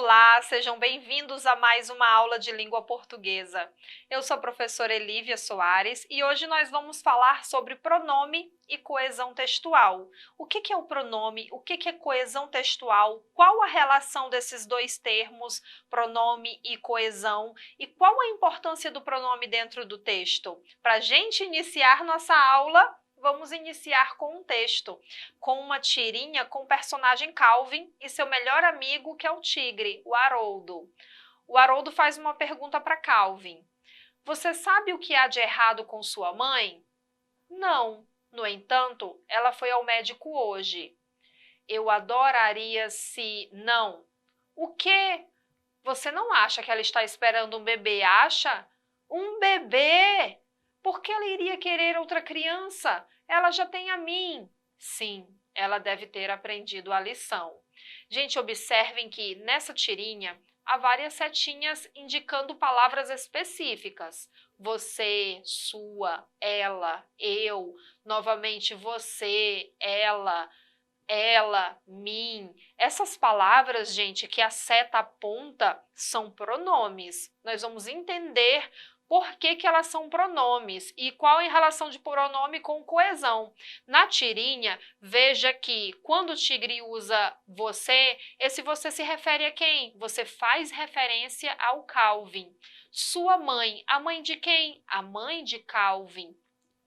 Olá, sejam bem-vindos a mais uma aula de língua portuguesa. Eu sou a professora Elívia Soares e hoje nós vamos falar sobre pronome e coesão textual. O que é o pronome? O que é coesão textual? Qual a relação desses dois termos, pronome e coesão? E qual a importância do pronome dentro do texto? Para a gente iniciar nossa aula, vamos iniciar com um texto, com uma tirinha com o personagem Calvin e seu melhor amigo, que é o tigre, o Haroldo. O Haroldo faz uma pergunta para Calvin. Você sabe o que há de errado com sua mãe? Não. No entanto, ela foi ao médico hoje. Eu adoraria se... Não. O quê? Você não acha que ela está esperando um bebê, acha? Um bebê? Por que ela iria querer outra criança? Ela já tem a mim. Sim, ela deve ter aprendido a lição. Gente, observem que nessa tirinha há várias setinhas indicando palavras específicas. Você, sua, ela, eu, novamente você, ela, mim. Essas palavras, gente, que a seta aponta são pronomes. Nós vamos entender por que elas são pronomes e qual é a relação de pronome com coesão. Na tirinha, veja que quando o tigre usa você, esse você se refere a quem? Você faz referência ao Calvin. Sua mãe, a mãe de quem? A mãe de Calvin.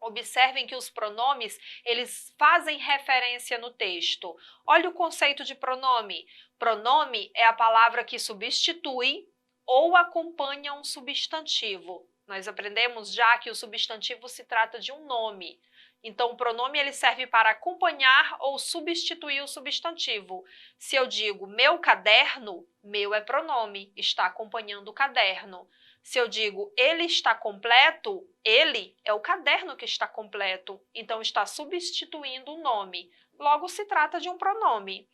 Observem que os pronomes, eles fazem referência no texto. Olha o conceito de pronome. Pronome é a palavra que substitui ou acompanha um substantivo. Nós aprendemos já que o substantivo se trata de um nome. Então, o pronome ele serve para acompanhar ou substituir o substantivo. Se eu digo meu caderno, meu é pronome, está acompanhando o caderno. Se eu digo ele está completo, ele é o caderno que está completo, então está substituindo o nome. Logo, se trata de um pronome.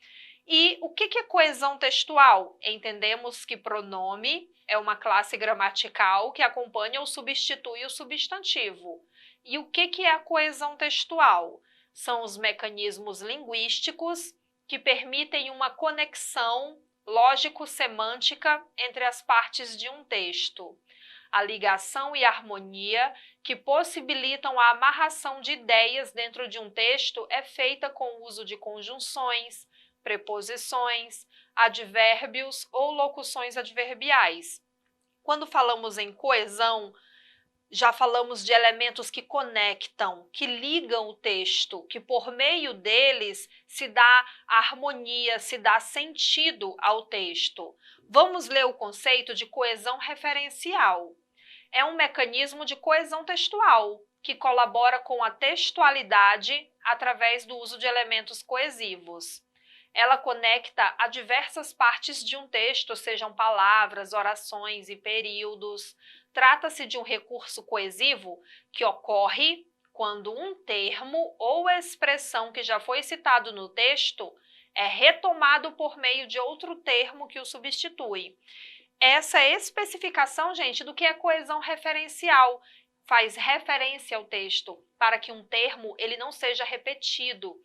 E o que é coesão textual? Entendemos que pronome é uma classe gramatical que acompanha ou substitui o substantivo. E o que é a coesão textual? São os mecanismos linguísticos que permitem uma conexão lógico-semântica entre as partes de um texto. A ligação e a harmonia que possibilitam a amarração de ideias dentro de um texto é feita com o uso de conjunções, preposições, advérbios ou locuções adverbiais. Quando falamos em coesão, já falamos de elementos que conectam, que ligam o texto, que por meio deles se dá harmonia, se dá sentido ao texto. Vamos ler o conceito de coesão referencial. É um mecanismo de coesão textual, que colabora com a textualidade através do uso de elementos coesivos. Ela conecta a diversas partes de um texto, sejam palavras, orações e períodos. Trata-se de um recurso coesivo que ocorre quando um termo ou expressão que já foi citado no texto é retomado por meio de outro termo que o substitui. Essa especificação, gente, do que é coesão referencial, faz referência ao texto para que um termo ele não seja repetido,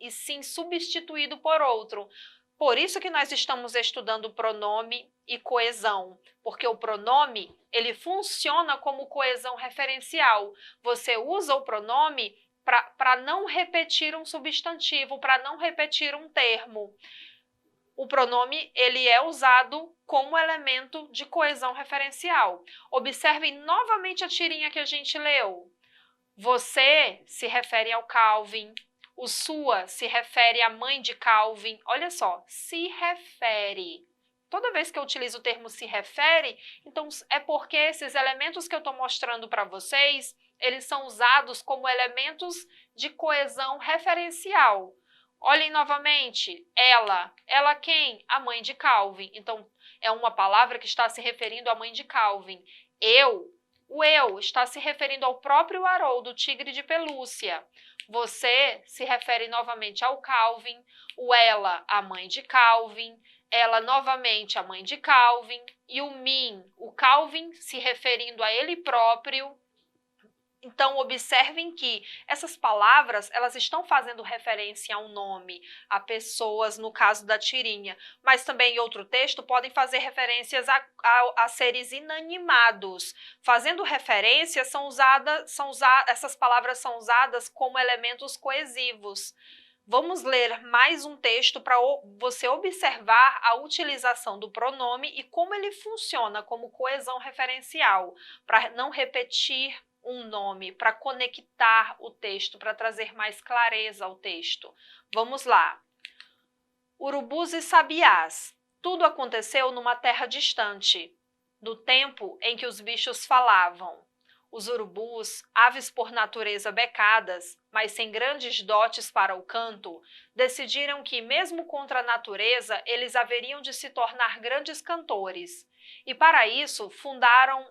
e sim substituído por outro. Por isso que nós estamos estudando pronome e coesão, porque o pronome ele funciona como coesão referencial. Você usa o pronome para não repetir um substantivo, para não repetir um termo. O pronome ele é usado como elemento de coesão referencial. Observem novamente a tirinha que a gente leu. Você se refere ao Calvin, o sua se refere à mãe de Calvin. Olha só, se refere. Toda vez que eu utilizo o termo se refere, então é porque esses elementos que eu estou mostrando para vocês, eles são usados como elementos de coesão referencial. Olhem novamente, ela. Ela quem? A mãe de Calvin. Então, é uma palavra que está se referindo à mãe de Calvin. O eu está se referindo ao próprio Haroldo, tigre de pelúcia. Você se refere novamente ao Calvin. O ela, a mãe de Calvin. Ela novamente, a mãe de Calvin. E o mim, o Calvin se referindo a ele próprio. Então, observem que essas palavras, elas estão fazendo referência a um nome, a pessoas, no caso da tirinha, mas também em outro texto podem fazer referências a seres inanimados. Fazendo referência, essas palavras são usadas como elementos coesivos. Vamos ler mais um texto para você observar a utilização do pronome e como ele funciona como coesão referencial, para não repetir um nome, para conectar o texto, para trazer mais clareza ao texto. Vamos lá. Urubus e sabiás. Tudo aconteceu numa terra distante, no tempo em que os bichos falavam. Os urubus, aves por natureza becadas, mas sem grandes dotes para o canto, decidiram que, mesmo contra a natureza, eles haveriam de se tornar grandes cantores. E para isso fundaram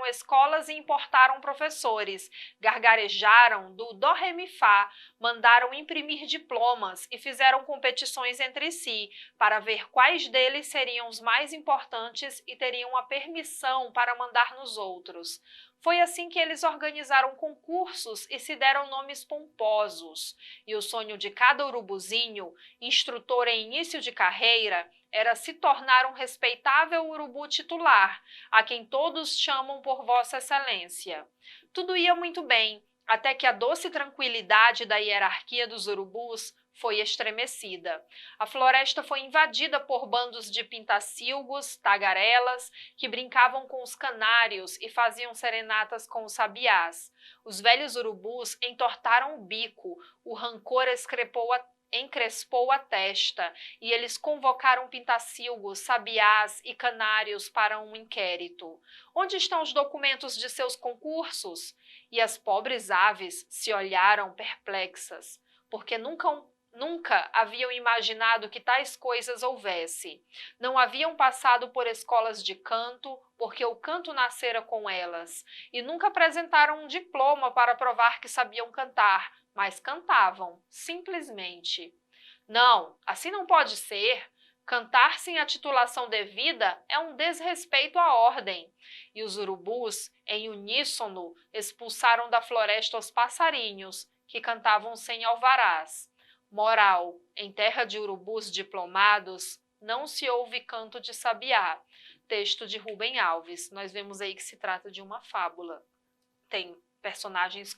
escolas e importaram professores, gargarejaram do dó ré mi fá, mandaram imprimir diplomas e fizeram competições entre si para ver quais deles seriam os mais importantes e teriam a permissão para mandar nos outros. Foi assim que eles organizaram concursos e se deram nomes pomposos. E o sonho de cada urubuzinho, instrutor em início de carreira, era se tornar um respeitável urubu titular, a quem todos chamam por Vossa Excelência. Tudo ia muito bem, até que a doce tranquilidade da hierarquia dos urubus foi estremecida. A floresta foi invadida por bandos de pintacilgos, tagarelas, que brincavam com os canários e faziam serenatas com os sabiás. Os velhos urubus entortaram o bico, o rancor encrespou a testa, e eles convocaram pintacilgos, sabiás e canários para um inquérito. Onde estão os documentos de seus concursos? E as pobres aves se olharam perplexas, porque nunca haviam imaginado que tais coisas houvesse. Não haviam passado por escolas de canto, porque o canto nascera com elas, e nunca apresentaram um diploma para provar que sabiam cantar, mas cantavam, simplesmente. Não, assim não pode ser. Cantar sem a titulação devida é um desrespeito à ordem. E os urubus, em uníssono, expulsaram da floresta os passarinhos, que cantavam sem alvarás. Moral: em terra de urubus diplomados, não se ouve canto de sabiá. Texto de Rubem Alves. Nós vemos aí que se trata de uma fábula. Tem personagens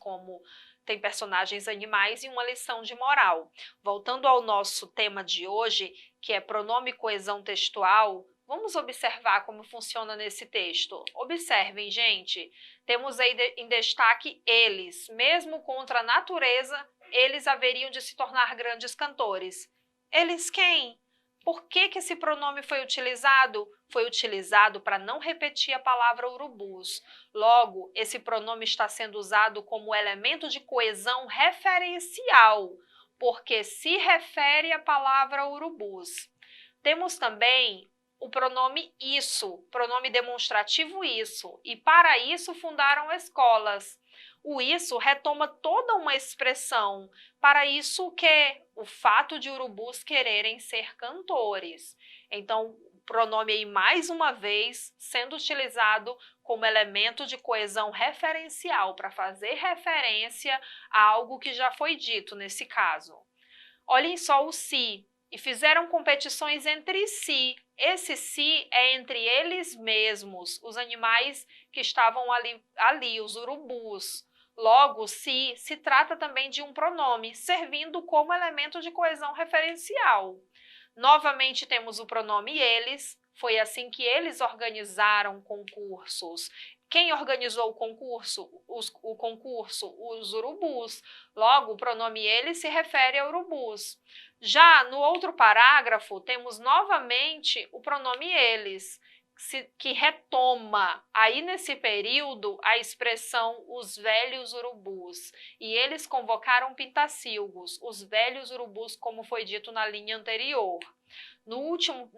animais e uma lição de moral. Voltando ao nosso tema de hoje, que é pronome e coesão textual, vamos observar como funciona nesse texto. Observem, gente. Temos aí em destaque eles. Mesmo contra a natureza, eles haveriam de se tornar grandes cantores. Eles quem? Por que esse pronome foi utilizado? Foi utilizado para não repetir a palavra urubus. Logo, esse pronome está sendo usado como elemento de coesão referencial, porque se refere à palavra urubus. Temos também o pronome isso, pronome demonstrativo isso, e para isso fundaram escolas. O isso retoma toda uma expressão, para isso que o fato de urubus quererem ser cantores. Então, o pronome aí mais uma vez sendo utilizado como elemento de coesão referencial, para fazer referência a algo que já foi dito nesse caso. Olhem só o si. E fizeram competições entre si. Esse si é entre eles mesmos, os animais que estavam ali, os urubus. Logo, si se trata também de um pronome, servindo como elemento de coesão referencial. Novamente temos o pronome eles, foi assim que eles organizaram concursos. Quem organizou o concurso? Os urubus. Logo, o pronome eles se refere a urubus. Já no outro parágrafo, temos novamente o pronome eles, que retoma aí nesse período a expressão os velhos urubus. E eles convocaram pintacilgos, os velhos urubus, como foi dito na linha anterior. No último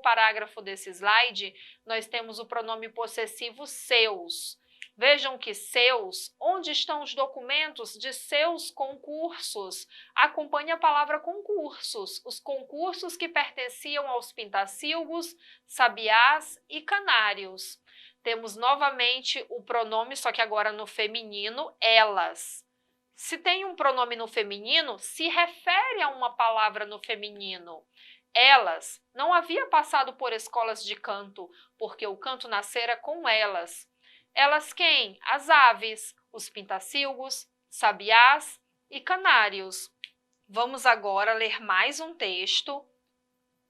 parágrafo desse slide, nós temos o pronome possessivo seus. Vejam que seus, onde estão os documentos de seus concursos? Acompanhe a palavra concursos, os concursos que pertenciam aos pintacilgos, sabiás e canários. Temos novamente o pronome, só que agora no feminino, elas. Se tem um pronome no feminino, se refere a uma palavra no feminino. Elas não havia passado por escolas de canto, porque o canto nascera com elas. Elas quem? As aves, os pintacilgos, sabiás e canários. Vamos agora ler mais um texto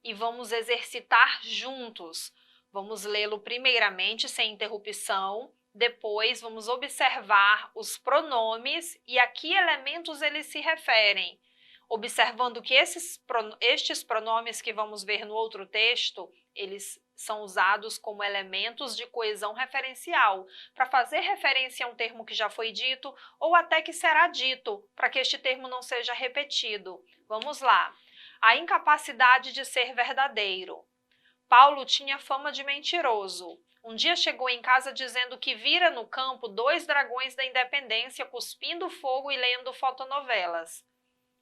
e vamos exercitar juntos. Vamos lê-lo primeiramente sem interrupção, depois vamos observar os pronomes e a que elementos eles se referem. Observando que estes pronomes que vamos ver no outro texto, eles são usados como elementos de coesão referencial, para fazer referência a um termo que já foi dito ou até que será dito, para que este termo não seja repetido. Vamos lá. A incapacidade de ser verdadeiro. Paulo tinha fama de mentiroso. Um dia chegou em casa dizendo que vira no campo 2 dragões da independência cuspindo fogo e lendo fotonovelas.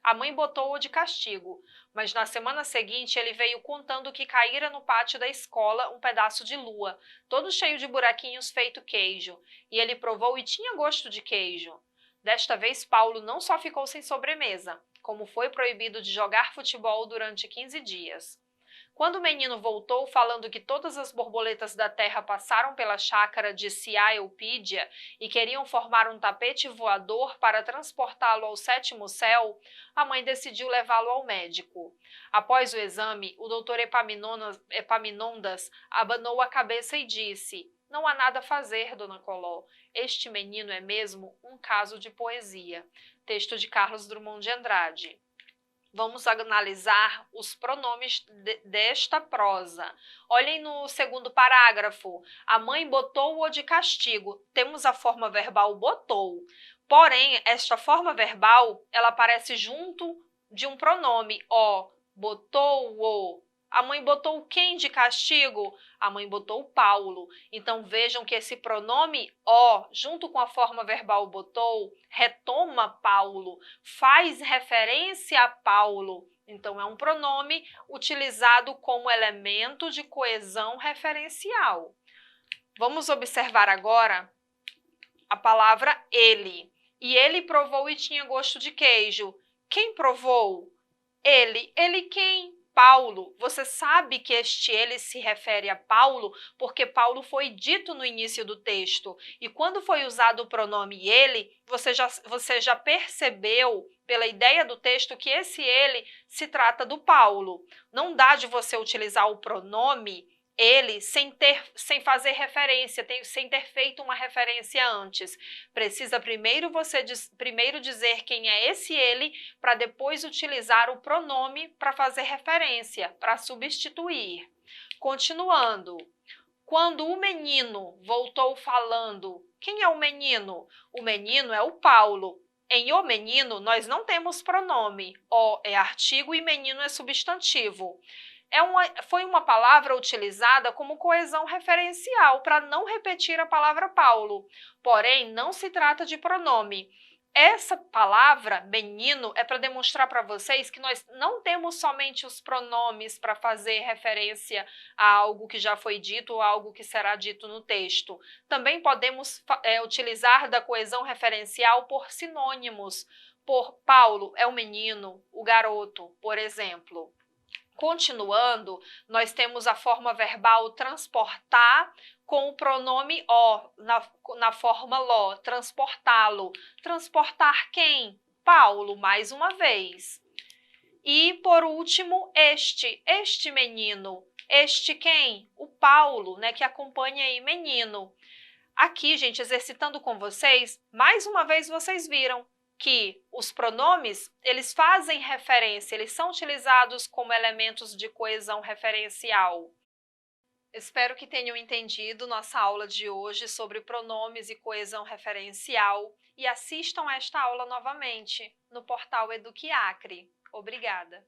A mãe botou-o de castigo, mas na semana seguinte ele veio contando que caíra no pátio da escola um pedaço de lua, todo cheio de buraquinhos feito queijo, e ele provou e tinha gosto de queijo. Desta vez Paulo não só ficou sem sobremesa, como foi proibido de jogar futebol durante 15 dias. Quando o menino voltou falando que todas as borboletas da terra passaram pela chácara de Ciaeupídia e queriam formar um tapete voador para transportá-lo ao 7º céu, a mãe decidiu levá-lo ao médico. Após o exame, o doutor Epaminondas abanou a cabeça e disse: "Não há nada a fazer, dona Coló. Este menino é mesmo um caso de poesia." Texto de Carlos Drummond de Andrade. Vamos analisar os pronomes desta prosa. Olhem no segundo parágrafo. A mãe botou-o de castigo. Temos a forma verbal botou. Porém, esta forma verbal, ela aparece junto de um pronome. Ó, botou-o. A mãe botou quem de castigo? A mãe botou Paulo. Então, vejam que esse pronome ó, junto com a forma verbal botou, retoma Paulo, faz referência a Paulo. Então, é um pronome utilizado como elemento de coesão referencial. Vamos observar agora a palavra ele. E ele provou e tinha gosto de queijo. Quem provou? Ele. Ele quem? Paulo. Você sabe que este ele se refere a Paulo porque Paulo foi dito no início do texto. E quando foi usado o pronome ele, você já percebeu pela ideia do texto que esse ele se trata do Paulo. Não dá de você utilizar o pronome ele sem fazer referência, sem ter feito uma referência antes. Precisa primeiro dizer quem é esse ele, para depois utilizar o pronome para fazer referência, para substituir. Continuando. Quando o menino voltou falando, quem é o menino? O menino é o Paulo. Em o menino, nós não temos pronome. O é artigo e menino é substantivo. Foi uma palavra utilizada como coesão referencial para não repetir a palavra Paulo, porém não se trata de pronome. Essa palavra, menino, é para demonstrar para vocês que nós não temos somente os pronomes para fazer referência a algo que já foi dito ou algo que será dito no texto. Também podemos utilizar da coesão referencial por sinônimos. Por Paulo é o menino, o garoto, por exemplo. Continuando, nós temos a forma verbal transportar com o pronome ó, na forma ló, transportá-lo. Transportar quem? Paulo, mais uma vez. E, por último, este menino. Este quem? O Paulo, né, que acompanha aí menino. Aqui, gente, exercitando com vocês, mais uma vez vocês viram que os pronomes, eles fazem referência, eles são utilizados como elementos de coesão referencial. Espero que tenham entendido nossa aula de hoje sobre pronomes e coesão referencial e assistam esta aula novamente no portal Eduque Acre. Obrigada!